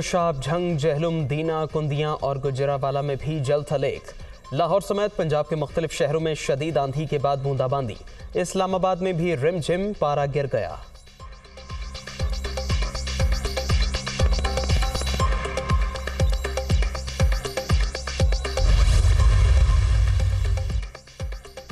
शाब, झंग, जहलुम, दीना, कुंदियां और गुजरावाला में भी जल थलेख। लाहौर समेत पंजाब के मुख्तलिफ शहरों में शदीद आंधी के बाद बूंदाबांदी। इस्लामाबाद में भी रिमझिम पारा गिर गया।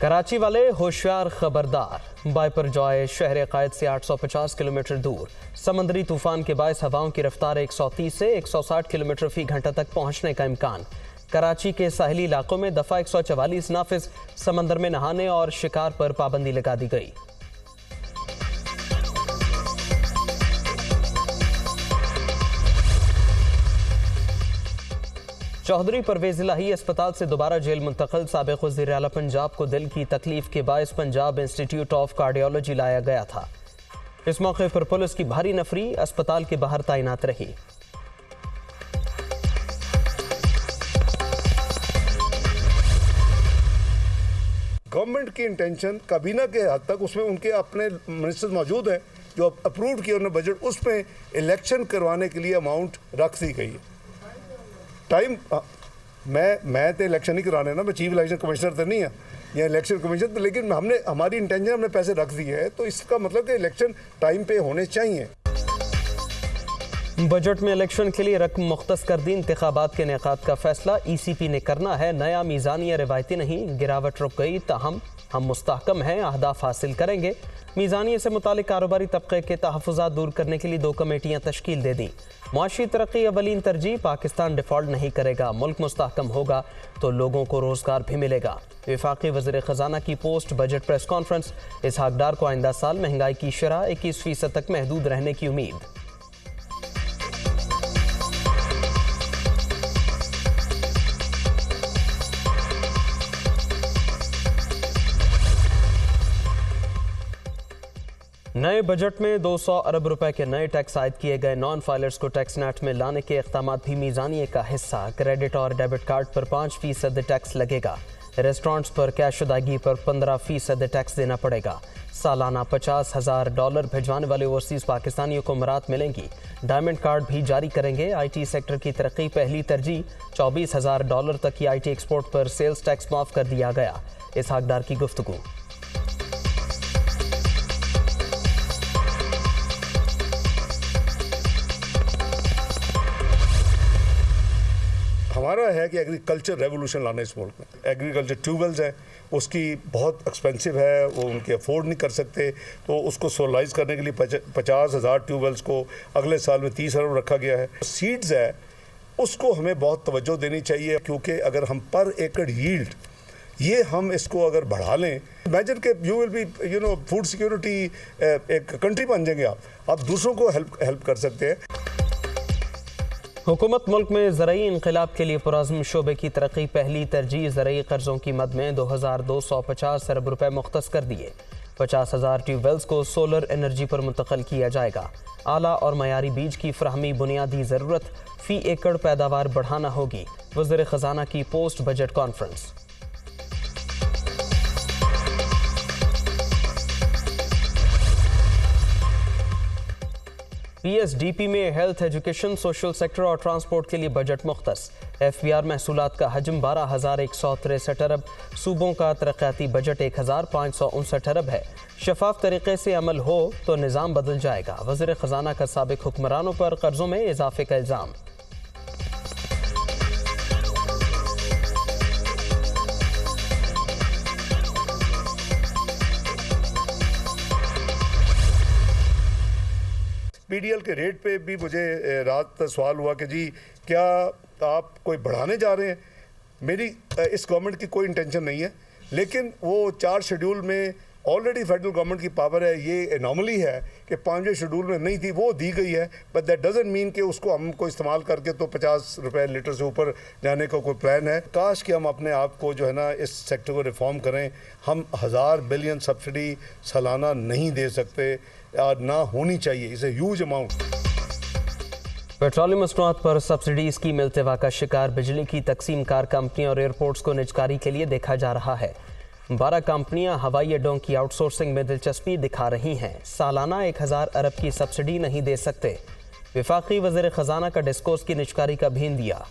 कराची वाले होशियार खबरदार। बाइपर जॉय शहर कायद से 850 किलोमीटर दूर। समंदरी तूफान के बायस हवाओं की रफ्तार 130 से 160 किलोमीटर फी घंटा तक पहुंचने का इम्कान। कराची के साहिली इलाकों में दफा 144 नाफिज। समंदर में नहाने और शिकार पर पाबंदी लगा दी गई। चौधरी परवेज इलाही अस्पताल से दोबारा जेल मुंतकिल। साबिक वज़ीर आला पंजाब को दिल की तकलीफ के बायस पंजाब इंस्टीट्यूट ऑफ कार्डियोलॉजी लाया गया था। इस मौके पर पुलिस की भारी नफरी अस्पताल के बाहर तैनात रही। गवर्नमेंट की इंटेंशन काबीना के हद तक उसमें उनके अपने मिनिस्टर्स मौजूद हैं जो अप्रूव किए उन्होंने बजट, उसमें इलेक्शन करवाने के लिए अमाउंट रख दी गई है। टाइम मैं तो इलेक्शन नहीं कराने ना, मैं चीफ इलेक्शन कमिश्नर तो नहीं है या इलेक्शन कमीशन तो, लेकिन हमारी इंटेंशन हमने पैसे रख दिए हैं, तो इसका मतलब कि इलेक्शन टाइम पे होने चाहिए। बजट में इलेक्शन के लिए रकम मुख्तस कर दी। इंतखाबात के इनेकाद का फैसला ECP ने करना है। नया मीज़ानिया रिवायती नहीं। गिरावट रुक गई ताहम हम मुस्तहकम हैं, अहदाफ हासिल करेंगे। मीज़ानिया से मुतालिक कारोबारी तबके के तहफ़्फ़ुज़ात दूर करने के लिए 2 कमेटियाँ तश्कील दे दी। मुआशी तरक्की अवलीन तरजीह। पाकिस्तान डिफ़ॉल्ट नहीं करेगा, मुल्क मुस्तहकम होगा तो लोगों को रोज़गार भी मिलेगा। वफाकी वज़ीर ख़जाना की पोस्ट बजट प्रेस कॉन्फ्रेंस। इसहाक डार को आइंदा साल महंगाई की शरह 21% तक महदूद रहने की उम्मीद। नए बजट में 200 अरब रुपए के नए टैक्स आयद किए गए। नॉन फाइलर्स को टैक्स नेट में लाने के इक़दाम भी मीज़ानिये का हिस्सा। क्रेडिट और डेबिट कार्ड पर 5% टैक्स लगेगा। रेस्टोरेंट्स पर कैश अदायगी पर 15% टैक्स देना पड़ेगा। सालाना $50,000 भिजवाने वाले ओवरसीज़ पाकिस्तानियों को मराहत मिलेंगी। डायमंड कार्ड भी जारी करेंगे। IT सेक्टर की तरक्की पहली तरजीह। $24,000 तक की IT एक्सपोर्ट पर सेल्स टैक्स माफ़ कर दिया गया। इसहाक डार की गुफ्तगू। हमारा है कि एग्रीकल्चर रेवोल्यूशन लाना इस मुल्क में। एग्रीकल्चर ट्यूबवेल्स है, उसकी बहुत एक्सपेंसिव है, वो उनके अफोर्ड नहीं कर सकते, तो उसको सोलाइज करने के लिए 50,000 ट्यूबवेल्स को अगले साल में 30 अरब रखा गया है। सीड्स है, उसको हमें बहुत तवज्जो देनी चाहिए, क्योंकि अगर हम पर एकड़ यील्ड ये हम इसको अगर बढ़ा लें, इमेजिन के you will be food security एक कंट्री बन जाएंगे। आप दूसरों को हेल्प कर सकते हैं। हुकूमत मुल्क में ज़रई इनक़िलाब के लिए पुरज़्म शोबे की तरक्की पहली तरजीह। ज़रई कर्ज़ों की मद में 2250 अरब रुपए मुख्तस कर दिए। 50,000 ट्यूबवेल्स को सोलर एनर्जी पर मुंतकिल किया जाएगा। आला और मयारी बीज की फ्राहमी बुनियादी ज़रूरत। फ़ी एकड़ पैदावार बढ़ाना होगी। वज़ीर ख़जाना की पोस्ट बजट कॉन्फ्रेंस। PSDP में हेल्थ, एजुकेशन, सोशल सेक्टर और ट्रांसपोर्ट के लिए बजट मुख्तस। FBR महसूलात का हजम 12,163 अरब। सूबों का तरक्याती बजट 1,559 अरब है। शफाफ तरीके से अमल हो तो निज़ाम बदल जाएगा। वज़ीर ख़जाना का साबिक हुक्मरानों पर कर्ज़ों में इजाफे का इल्ज़ाम। PDL के रेट पे भी मुझे रात सवाल हुआ कि जी क्या आप कोई बढ़ाने जा रहे हैं। मेरी इस गवर्नमेंट की कोई इंटेंशन नहीं है, लेकिन वो 4 शेड्यूल में ऑलरेडी फेडरल गवर्नमेंट की पावर है। ये एनॉमली है कि 5वें शेड्यूल में नहीं थी, वो दी गई है, बट दैट डजंट मीन कि उसको हमको इस्तेमाल करके तो 50 रुपये लीटर से ऊपर जाने का कोई प्लान है। काश कि हम अपने आप को जो है ना इस सेक्टर को रिफॉर्म करें। हम 1000 बिलियन सब्सिडी सालाना नहीं दे सकते, ना होनी चाहिए। इसे ह्यूज अमाउंट। पेट्रोलियम मसनूआत पर सब्सिडी स्कीम इल्तिवा का शिकार। बिजली की तकसीम कार कंपनियों और एयरपोर्ट्स को निजकारी के लिए देखा जा रहा है। 12 कंपनियां हवाई अड्डों की आउटसोर्सिंग में दिलचस्पी दिखा रही हैं। सालाना 1000 अरब की सब्सिडी नहीं दे सकते। वफाकी वज़ीर ख़जाना का डिस्कोर्स की निचकारी का भीन दिया।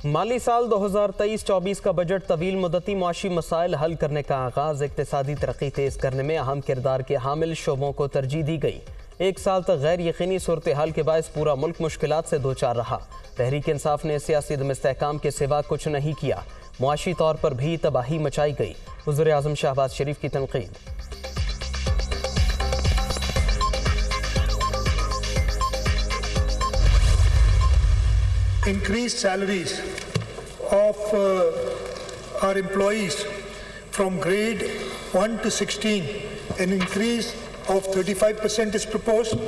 माली साल 2023-24 का बजट तवील मुद्दती मुआशी मसाइल हल करने का आगाज़ इक़्तिसादी तरक्की तेज़ करने में अहम किरदार के हामिल शोबों को तरजीह दी गई। एक साल तक गैर यकीनी सूरत हाल के बायस पूरा मुल्क मुश्किलात से दो चार रहा। तहरीक इंसाफ ने सियासी अदम इस्तेहकाम के सिवा कुछ नहीं किया। मुआशी तौर पर भी तबाही मचाई गई। वज़ीर आज़म शहबाज शरीफ की तनकीद। Increased salaries of our employees from grade 1 to 16, an increase of 35% is proposed.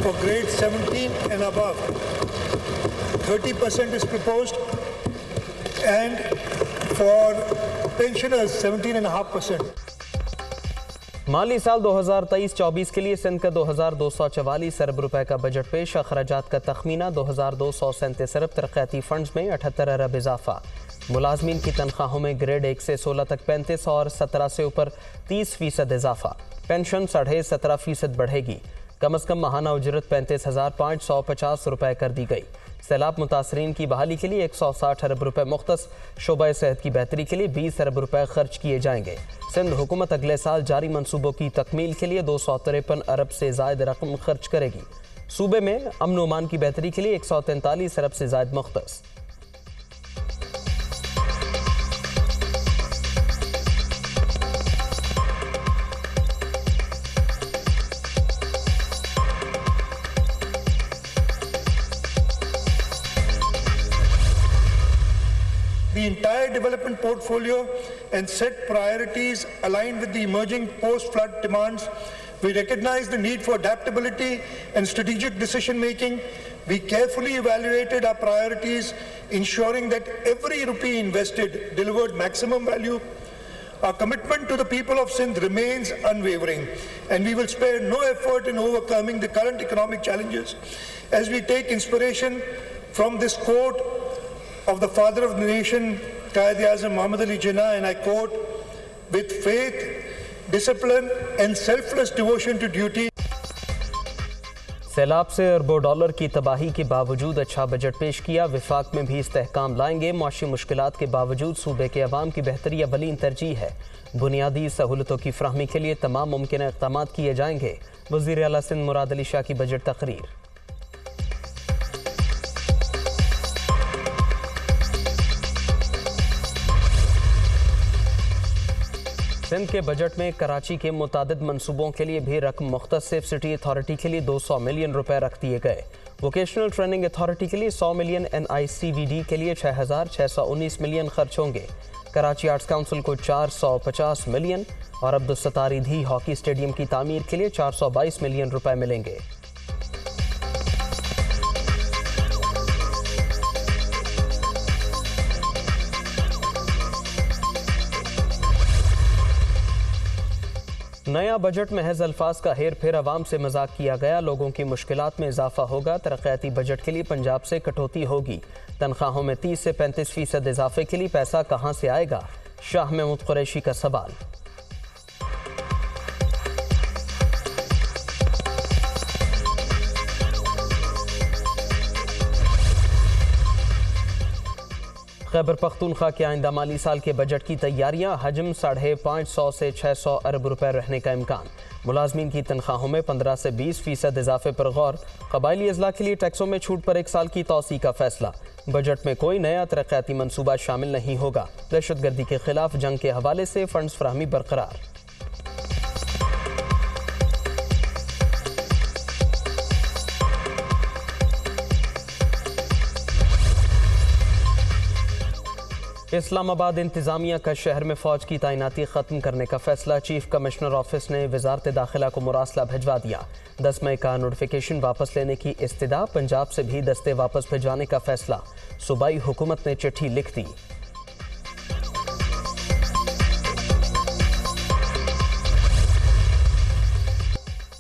For grade 17 and above, 30% is proposed, and for pensioners 17.5%. माली साल 2023-24 के लिए सिंध का 2244 अरब रुपए का बजट पेश। अखराजात का तखमीना 2237 अरब। तरक्याती फंड्स में 78 अरब इजाफा। मुलाजमीन की तनख्वाहों में ग्रेड 1 से 16 तक 35 और 17 से ऊपर 30% इजाफा। पेंशन 17.5% बढ़ेगी। कम अज़ कम माहाना उजरत 35,550 रुपए कर दी गई। सैलाब मुतासरीन की बहाली के लिए 160 अरब रुपए मुख्तस। शोबा सेहत की बेहतरी के लिए 20 अरब रुपए खर्च किए जाएंगे। सिंध हुकूमत अगले साल जारी मंसूबों की तकमील के लिए 253 अरब से ज़ायद रकम खर्च करेगी। सूबे में अमन व अमान की बेहतरी के लिए 143 अरब से ज़ायद मुख्तस। The entire development portfolio and set priorities aligned with the emerging post-flood demands. We recognize the need for adaptability and strategic decision making. We carefully evaluated our priorities, ensuring that every rupee invested delivered maximum value. Our commitment to the people of Sindh remains unwavering, and we will spare no effort in overcoming the current economic challenges as we take inspiration from this quote of the father of the nation, Quaid-e-Azam Muhammad Ali Jinnah, and I quote, "With faith, discipline and selfless devotion to duty." सैलाब से अरबों dollar की तबाही के बावजूद अच्छा budget पेश किया। विफाक में भी इस्तेहकाम लाएंगे। मुआशी मुश्किलात के बावजूद सूबे के अवाम की बेहतरी अवलीन तरजीह है। बुनियादी सहूलतों की फ्राहमी के लिए तमाम मुमकिन इक़दाम किए जाएंगे। वज़ीर आला सिंध मुराद अली शाह की बजट तकरीर। सिंध के बजट में कराची के मुतादिद मनसूबों के लिए भी रकम मुख्तस। सेफ सिटी अथॉरिटी के लिए 200 मिलियन रुपए रख दिए गए। वोकेशनल ट्रेनिंग अथॉरिटी के लिए 100 मिलियन, NICVD के लिए 6,619 मिलियन खर्च होंगे। कराची आर्ट्स काउंसिल को 450 मिलियन और अब्दुलसत्तार ईधी हॉकी स्टेडियम की तामीर के लिए 422 मिलियन रुपए मिलेंगे। नया बजट महज अल्फाज का हेर फेर अवाम से मजाक किया गया। लोगों की मुश्किलात में इजाफा होगा। तरक्याती बजट के लिए पंजाब से कटौती होगी। तनख्वाहों में 30 से 35% इजाफे के लिए पैसा कहां से आएगा? शाह महमूद कुरैशी का सवाल। खैबर पख्तूनख्वा के आइंदा माली साल के बजट की तैयारियां। हजम 550 से 600 अरब रुपए रहने का इम्कान। मुलाजमीन की तनख्वाहों में 15 से 20% इजाफे पर गौर। कबायली अजला के लिए टैक्सों में छूट पर 1 साल की तौसी का फैसला। बजट में कोई नया तरक्याती मनसूबा शामिल नहीं होगा। दहशतगर्दी के खिलाफ जंग के हवाले से फंड्स फराहमी बरकरार। इस्लामाबाद इंतजामिया का शहर में फौज की तैनाती खत्म करने का फैसला। चीफ कमिश्नर ऑफिस ने वजारत दाखिला को मुरासला भिजवा दिया। 10 मई का नोटिफिकेशन वापस लेने की इस्तदा। पंजाब से भी दस्ते वापस भिजवाने का फैसला। सूबाई हुकूमत ने चिट्ठी लिख दी।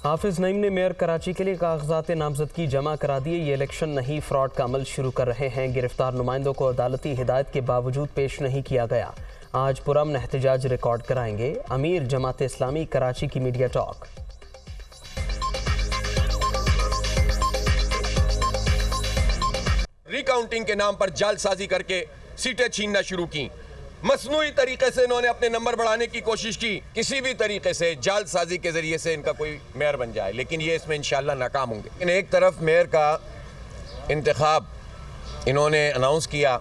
हाफिज नईम ने मेयर कराची के लिए कागजात नामजदगी जमा करा दिए। ये इलेक्शन नहीं, फ्रॉड का अमल शुरू कर रहे हैं। गिरफ्तार नुमाइंदों को अदालती हिदायत के बावजूद पेश नहीं किया गया। आज पुरअमन एहतजाज रिकॉर्ड कराएंगे अमीर जमात इस्लामी कराची की मीडिया टॉक। रिकाउंटिंग के नाम पर जालसाजी करके सीटें छीनना शुरू की। मसनूई तरीके से इन्होंने अपने नंबर बढ़ाने की कोशिश की, किसी भी तरीके से जालसाजी के जरिए से इनका कोई मेयर बन जाए, लेकिन ये इसमें इंशाल्लाह नाकाम होंगे। लेकिन एक तरफ मेयर का इंतखाब इन्होंने अनाउंस किया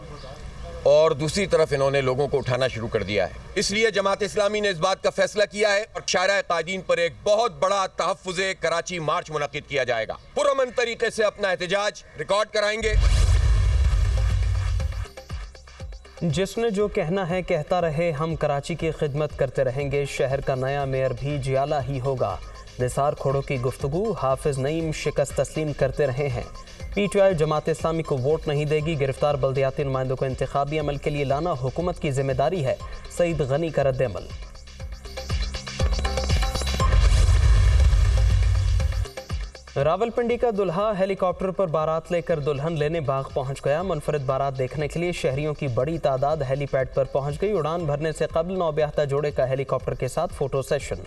और दूसरी तरफ इन्होंने लोगों को उठाना शुरू कर दिया है। इसलिए जमात इस्लामी ने इस बात का फैसला किया है और शारा कायदीन पर एक बहुत बड़ा तहफ़्फ़ुज़े कराची मार्च मुनक़िद किया जाएगा। पुरअमन तरीके से अपना एहतजाज रिकॉर्ड कराएंगे। जिसने जो कहना है कहता रहे, हम कराची की खिदमत करते रहेंगे। शहर का नया मेयर भी जियाला ही होगा। निसार खोड़ो की गुफ्तगू, हाफिज नईम शिकस्त तस्लीम करते रहे हैं। PTI जमात इस्लामी को वोट नहीं देगी। गिरफ्तार बल्दियाती नुमाइंदों को इंतखाबी अमल के लिए लाना हुकूमत की जिम्मेदारी है। सईद गनी का रद्द-ए-अमल। रावलपिंडी का दुल्हा हेलीकॉप्टर पर बारात लेकर दुल्हन लेने बाग पहुंच गया। मुनफरिद बारात देखने के लिए शहरियों की बड़ी तादाद हेलीपैड पर पहुंच गई। उड़ान भरने से कबल नौब्याहता जोड़े का हेलीकॉप्टर के साथ फोटो सेशन।